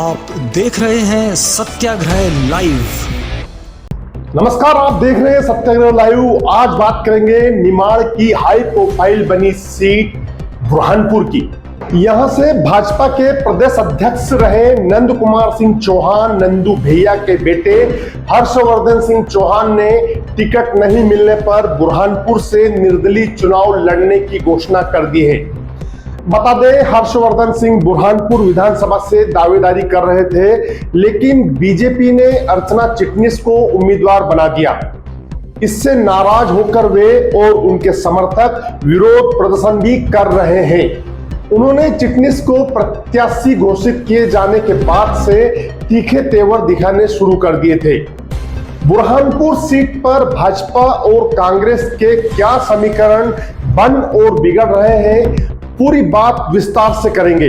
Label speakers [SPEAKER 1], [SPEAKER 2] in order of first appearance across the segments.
[SPEAKER 1] आप देख रहे हैं सत्याग्रह लाइव।
[SPEAKER 2] नमस्कार, आप देख रहे हैं सत्याग्रह लाइव। आज बात करेंगे निमाड़ की हाई प्रोफाइल बनी सीट बुरहानपुर की। यहां से भाजपा के प्रदेश अध्यक्ष रहे नंद कुमार सिंह चौहान, नंदू भैया के बेटे हर्षवर्धन सिंह चौहान ने टिकट नहीं मिलने पर बुरहानपुर से निर्दलीय चुनाव लड़ने की घोषणा कर दी है। बता दें, हर्षवर्धन सिंह बुरहानपुर विधानसभा से दावेदारी कर रहे थे, लेकिन बीजेपी ने अर्चना चिटनिस को उम्मीदवार बना दिया। इससे नाराज होकर वे और उनके समर्थक विरोध प्रदर्शन भी कर रहे हैं। उन्होंने चिटनिस को प्रत्याशी घोषित किए जाने के बाद से तीखे तेवर दिखाने शुरू कर दिए थे। बुरहानपुर सीट पर भाजपा और कांग्रेस के क्या समीकरण बन और बिगड़ रहे हैं, पूरी बात विस्तार से करेंगे।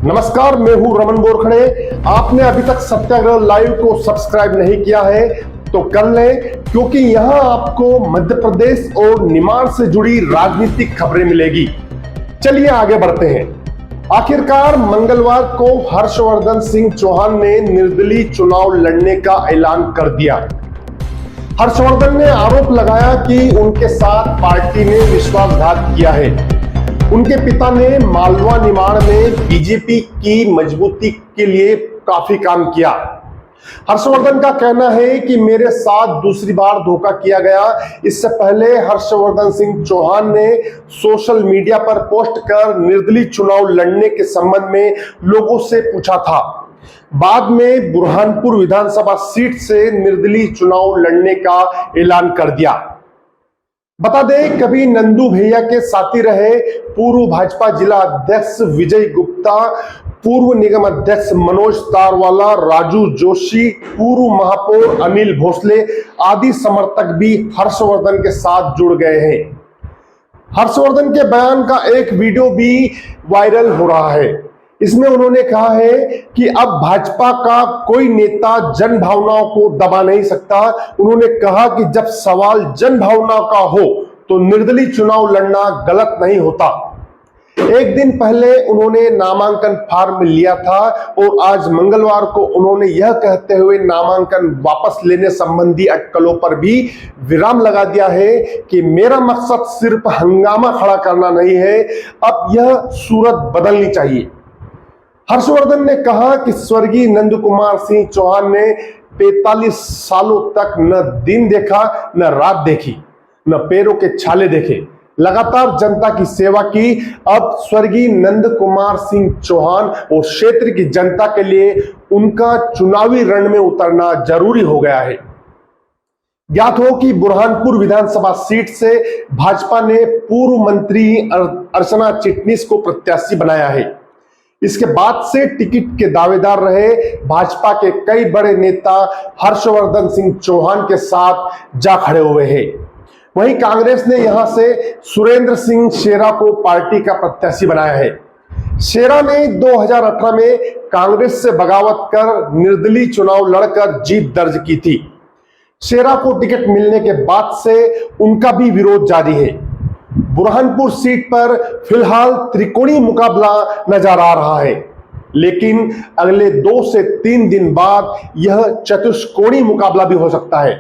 [SPEAKER 2] नमस्कार, मैं हूं रमन बोरखड़े। आपने अभी तक सत्याग्रह लाइव को सब्सक्राइब नहीं किया है तो कर लें, क्योंकि यहां आपको मध्य प्रदेश और निमाड़ से जुड़ी राजनीतिक खबरें मिलेगी। चलिए आगे बढ़ते हैं। आखिरकार मंगलवार को हर्षवर्धन सिंह चौहान ने निर्दलीय चुनाव लड़ने का ऐलान कर दिया। हर्षवर्धन ने आरोप लगाया कि उनके साथ पार्टी ने विश्वासघात किया है। उनके पिता ने मालवा निमाड़ में बीजेपी की मजबूती के लिए काफी काम किया। हर्षवर्धन का कहना है कि मेरे साथ दूसरी बार धोखा किया गया। इससे पहले हर्षवर्धन सिंह चौहान ने सोशल मीडिया पर पोस्ट कर निर्दलीय चुनाव लड़ने के संबंध में लोगों से पूछा था। बाद में बुरहानपुर विधानसभा सीट से निर्दलीय चुनाव लड़ने का ऐलान कर दिया। बता दें, कभी नंदू भैया के साथी रहे पूर्व भाजपा जिला अध्यक्ष विजय गुप्ता, पूर्व निगम अध्यक्ष मनोज तारवाला, राजू जोशी, पूर्व महापौर अनिल भोसले आदि समर्थक भी हर्षवर्धन के साथ जुड़ गए हैं। हर्षवर्धन के बयान का एक वीडियो भी वायरल हो रहा है। इसमें उन्होंने कहा है कि अब भाजपा का कोई नेता जन भावनाओं को दबा नहीं सकता। उन्होंने कहा कि जब सवाल जन भावना का हो तो निर्दलीय चुनाव लड़ना गलत नहीं होता। एक दिन पहले उन्होंने नामांकन फॉर्म लिया था और आज मंगलवार को उन्होंने यह कहते हुए नामांकन वापस लेने संबंधी अटकलों पर भी विराम लगा दिया है कि मेरा मकसद सिर्फ हंगामा खड़ा करना नहीं है, अब यह सूरत बदलनी चाहिए। हर्षवर्धन ने कहा कि स्वर्गीय नंद कुमार सिंह चौहान ने 45 सालों तक न दिन देखा, न रात देखी, न पैरों के छाले देखे, लगातार जनता की सेवा की। अब स्वर्गीय नंद कुमार सिंह चौहान और क्षेत्र की जनता के लिए उनका चुनावी रण में उतरना जरूरी हो गया है। ज्ञात हो कि बुरहानपुर विधानसभा सीट से भाजपा ने पूर्व मंत्री अर्चना चिटनिस को प्रत्याशी बनाया है। इसके बाद से टिकट के दावेदार रहे भाजपा के कई बड़े नेता हर्षवर्धन सिंह चौहान के साथ जा खड़े हुए हैं। वहीं कांग्रेस ने यहां से सुरेंद्र सिंह शेरा को पार्टी का प्रत्याशी बनाया है। शेरा ने 2018 में कांग्रेस से बगावत कर निर्दलीय चुनाव लड़कर जीत दर्ज की थी। शेरा को टिकट मिलने के बाद से उनका भी विरोध जारी है। बुरहानपुर सीट पर फिलहाल त्रिकोणीय मुकाबला नजर आ रहा है, लेकिन अगले 2 से 3 दिन बाद यह चतुष्कोणीय मुकाबला भी हो सकता है।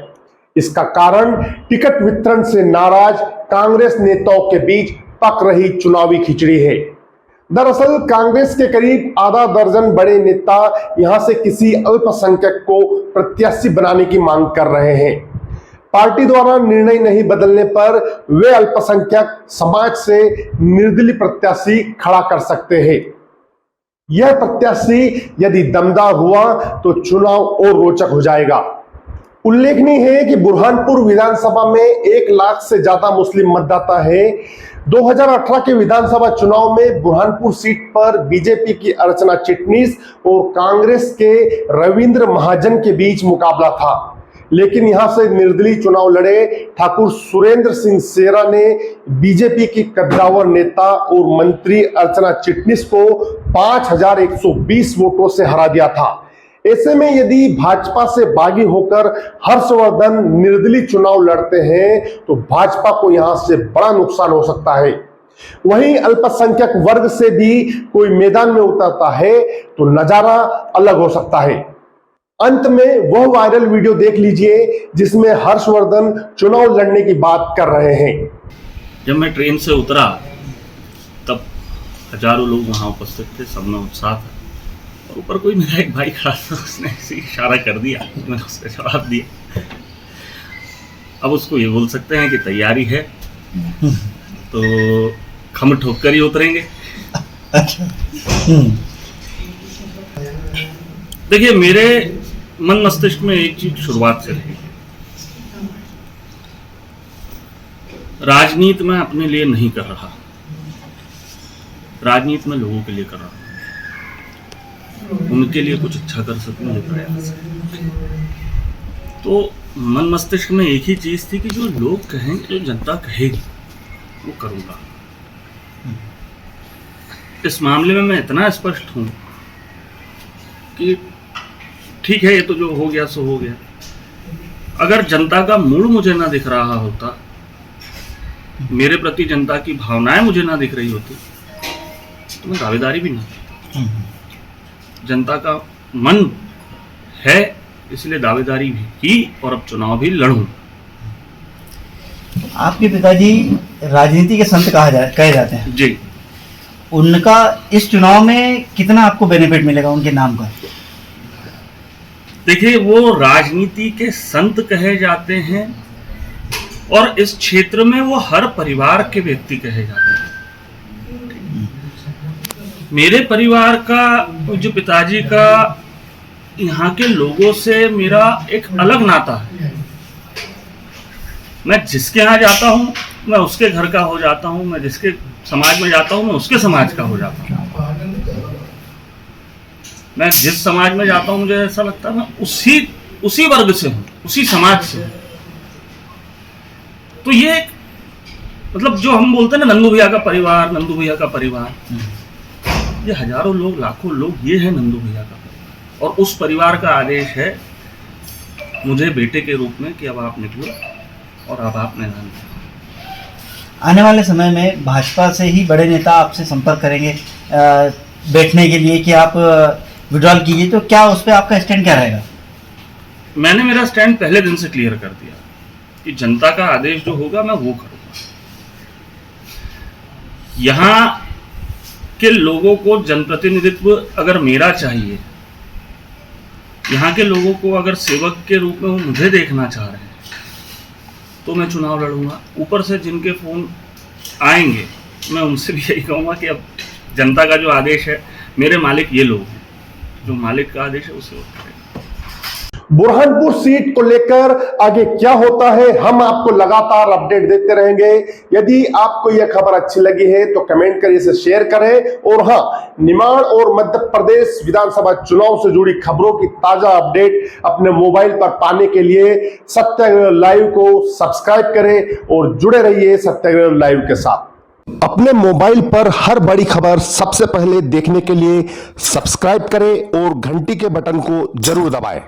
[SPEAKER 2] इसका कारण टिकट वितरण से नाराज कांग्रेस नेताओं के बीच पक रही चुनावी खिचड़ी है। दरअसल कांग्रेस के करीब आधा दर्जन बड़े नेता यहां से किसी अल्पसंख्यक को प्रत्याशी बनाने की मांग कर रहे हैं। पार्टी द्वारा निर्णय नहीं बदलने पर वे अल्पसंख्यक समाज से निर्दलीय प्रत्याशी खड़ा कर सकते हैं। यह प्रत्याशी यदि दमदार हुआ तो चुनाव और रोचक हो जाएगा। उल्लेखनीय है कि बुरहानपुर विधानसभा में 1 लाख से ज्यादा मुस्लिम मतदाता है। 2018 के विधानसभा चुनाव में बुरहानपुर सीट पर बीजेपी की अर्चना चिटनिस और कांग्रेस के रविंद्र महाजन के बीच मुकाबला था, लेकिन यहां से निर्दलीय चुनाव लड़े ठाकुर सुरेंद्र सिंह शेरा ने बीजेपी की कद्दावर नेता और मंत्री अर्चना चिटनिस को 5120 वोटों से हरा दिया था। ऐसे में यदि भाजपा से बागी होकर हर्षवर्धन निर्दलीय चुनाव लड़ते हैं तो भाजपा को यहां से बड़ा नुकसान हो सकता है। वहीं अल्पसंख्यक वर्ग से भी कोई मैदान में उतरता है तो नजारा अलग हो सकता है। अंत में वह वायरल वीडियो देख लीजिए जिसमें हर्षवर्धन चुनाव लड़ने की बात कर रहे हैं।
[SPEAKER 3] जब मैं ट्रेन से उतरा तब हजारों लोग वहां उपस्थित थे, सब में उत्साह था। और ऊपर कोई मेरा एक भाई खड़ा था, उसने ऐसे इशारा कर दिया, मैंने उसका जवाब दिया। अब उसको ये बोल सकते हैं कि तैयारी है तो खम ठोक कर ही उतरेंगे। देखिए, मेरे मन मस्तिष्क में एक चीज शुरुआत से रही, राजनीति में अपने लिए नहीं कर रहा, राजनीति में लोगों के लिए कर रहा हूं, उनके लिए कुछ अच्छा कर सकूं, ये प्रयास है। तो मन मस्तिष्क में एक ही चीज थी कि जो लोग कहेंगे, जो जनता कहेगी वो करूंगा। इस मामले में मैं इतना स्पष्ट हूं कि ठीक है, ये तो जो हो गया सो हो गया। अगर जनता का मूड मुझे ना दिख रहा होता, मेरे प्रति जनता की भावनाएं मुझे ना दिख रही होती, तो मैं दावेदारी भी नहीं। जनता का मन है इसलिए दावेदारी भी की और अब चुनाव भी लड़ूं।
[SPEAKER 4] आपके पिताजी राजनीति के संत कहे जाते हैं
[SPEAKER 3] जी।
[SPEAKER 4] उनका इस चुनाव में कितना आपको बेनिफिट मिलेगा उनके नाम का?
[SPEAKER 3] देखिए, वो राजनीति के संत कहे जाते हैं और इस क्षेत्र में वो हर परिवार के व्यक्ति कहे जाते हैं। मेरे परिवार का, जो पिताजी का, यहाँ के लोगों से मेरा एक अलग नाता है। मैं जिसके यहाँ जाता हूँ मैं उसके घर का हो जाता हूँ, मैं जिसके समाज में जाता हूँ मैं उसके समाज का हो जाता हूँ। मैं जिस समाज में जाता हूँ मुझे ऐसा लगता है मैं उसी वर्ग से हूँ, उसी समाज से हूँ। तो ये मतलब जो हम बोलते हैं ना, नंदू भैया का परिवार, नंदू भैया का परिवार, ये हजारों लोग, लाखों लोग, ये है नंदू भैया का परिवार। और उस परिवार का आदेश है मुझे बेटे के रूप में कि अब आप निकलो और अब आप मैदान में।
[SPEAKER 4] आने वाले समय में भाजपा से ही बड़े नेता आपसे संपर्क करेंगे बैठने के लिए कि आप विड्रॉल कीजिए, तो क्या उस पर आपका स्टैंड क्या रहेगा?
[SPEAKER 3] मैंने मेरा स्टैंड पहले दिन से क्लियर कर दिया कि जनता का आदेश जो होगा मैं वो करूंगा। यहाँ के लोगों को जनप्रतिनिधित्व अगर मेरा चाहिए, यहाँ के लोगों को अगर सेवक के रूप में वो मुझे देखना चाह रहे हैं, तो मैं चुनाव लड़ूंगा। ऊपर से जिनके फोन आएंगे मैं उनसे भी यही कहूँगा कि अब जनता का जो आदेश है, मेरे मालिक ये लोग हैं, जो मालिक का आदेश है उसे वो करें।
[SPEAKER 2] बुरहानपुर सीट को लेकर आगे क्या होता है, हम आपको लगातार अपडेट देते रहेंगे। यदि आपको यह खबर अच्छी लगी है तो कमेंट करिए, इसे शेयर करें। और हाँ, निमाड़ और मध्य प्रदेश विधानसभा चुनाव से जुड़ी खबरों की ताजा अपडेट अपने मोबाइल पर पाने के लिए सत्याग्रह लाइव को सब्सक्राइब करें और जुड़े रहिए सत्याग्रह लाइव के साथ। अपने मोबाइल पर हर बड़ी खबर सबसे पहले देखने के लिए सब्सक्राइब करें और घंटी के बटन को जरूर दबाएं।